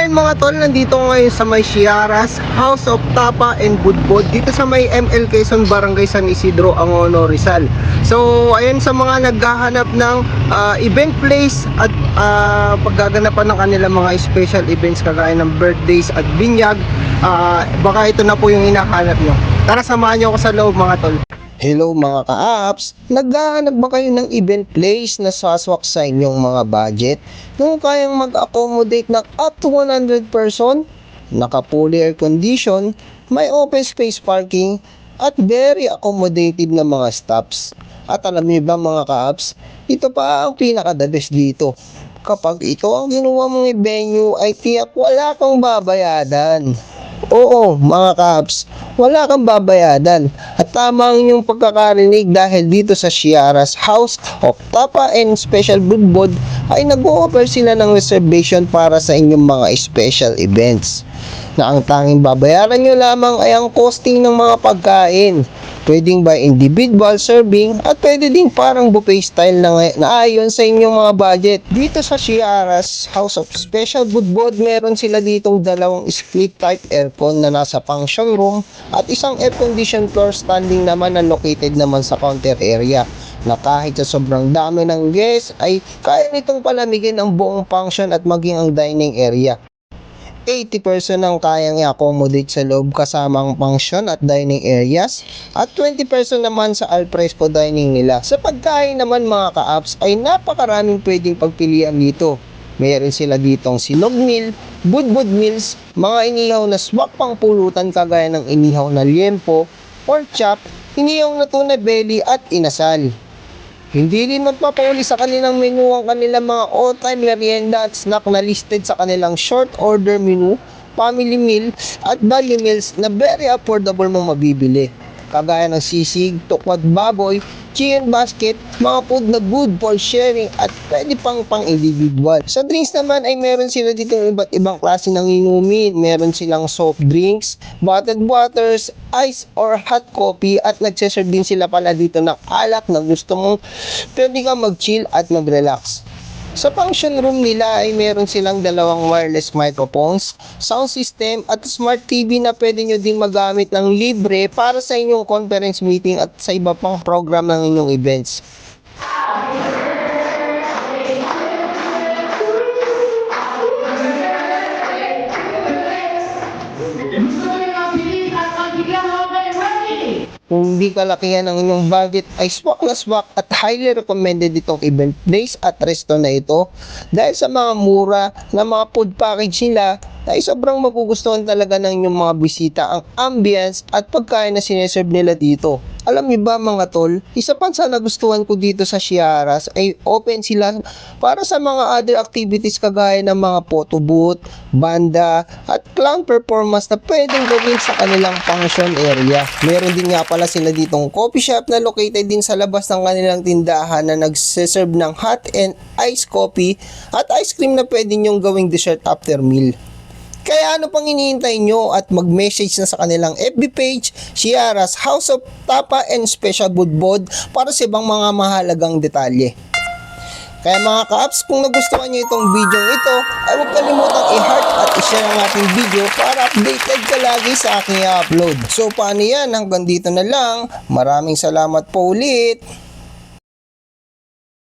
ayun mga tol, nandito ngayon sa may Shiaras, House of Tapa and Budbod, dito sa may ML Quezon, Barangay San Isidro, Angono, Rizal. So ayun, sa mga naghahanap ng event place at paggaganapan ng kanilang mga special events kagaya ng birthdays at binyag, baka ito na po yung hinahanap nyo. Tara, samahan nyo ako sa loob mga tol. Hello mga ka-apps! Naghahanap ba kayo ng event place na saswak sa inyong mga budget? Kung kayang mag-accommodate ng up to 100 person, naka-fully air condition, may open space parking, at very accommodative na mga stops. At alam niyo ba mga ka-apps, ito pa ang pinaka-the best dito. Kapag ito ang ginawa mong venue ay tiyak wala kang babayadan. Oo, mga kaps, wala kang babayadan. At tama ang inyong pagkakarinig dahil dito sa Shiaras House of Tapa and Special Budbod ay nag-o-offer sila ng reservation para sa inyong mga special events. Na ang tanging babayaran nyo lamang ay ang costing ng mga pagkain. Pwedeng by individual serving at pwede din parang buffet style na ayon sa inyong mga budget. Dito sa Shiaras House of Special Budbod, meron sila ditong dalawang split type aircon na nasa function room at isang air conditioned floor standing naman na located naman sa counter area, na kahit sa sobrang dami ng guests ay kaya nitong palamigin ang buong function at maging ang dining area. 80% ang kayang i-accommodate sa loob kasama ang function at dining areas at 20% naman sa alfresco dining nila. Sa pagkain naman mga ka-apps ay napakaraming pwedeng pagpilian dito. Meron sila ditong silog meal, budbud meals, mga inihaw na swak pang pulutan kagaya ng inihaw na liempo, pork chop, inihaw na tuna belly at inasal. Hindi rin magpapauli sa kanilang menu ang kanilang mga all-time merienda at snack na listed sa kanilang short order menu, family meal at value meals na very affordable mong mabibili. Kagaya ng sisig, tukwat baboy, chicken basket, mga food na good for sharing at pwede pang individual. Sa drinks naman ay meron sila dito iba't ibang klase ng inumin. Meron silang soft drinks, bottled waters, ice or hot coffee at nagseserve din sila pala dito ng alak na gusto mong pwede kang mag-chill at mag-relax. Sa function room nila ay meron silang dalawang wireless microphones, sound system at smart TV na pwede nyo ding magamit ng libre para sa inyong conference meeting at sa iba pang program ng inyong events. Kung hindi kalakihan ang inyong budget ay swak na swak at highly recommended itong event place at resto na ito dahil sa mga mura na mga food package nila ay sobrang magugustuhan talaga ng inyong mga bisita ang ambience at pagkain na sineserve nila dito. Alam niyo ba mga tol, isa pa sa nagustuhan ko dito sa Shiaras ay open sila para sa mga other activities kagaya ng mga photo booth, banda at clown performance na pwedeng gawin sa kanilang function area. Meron din nga pala sila ditong coffee shop na located din sa labas ng kanilang tindahan na nagseserve ng hot and iced coffee at ice cream na pwede nyong gawing dessert after meal. Kaya ano pang hinihintay nyo at mag-message na sa kanilang FB page, Shiaras House of Tapa and Special Budbod para sa ibang mga mahalagang detalye. Kaya mga ka-apps, kung nagustuhan nyo itong video ito, ay huwag kalimutang i-heart at i-share ang ating video para updated ka lagi sa aking upload. So paano yan? Hanggang dito na lang. Maraming salamat po ulit.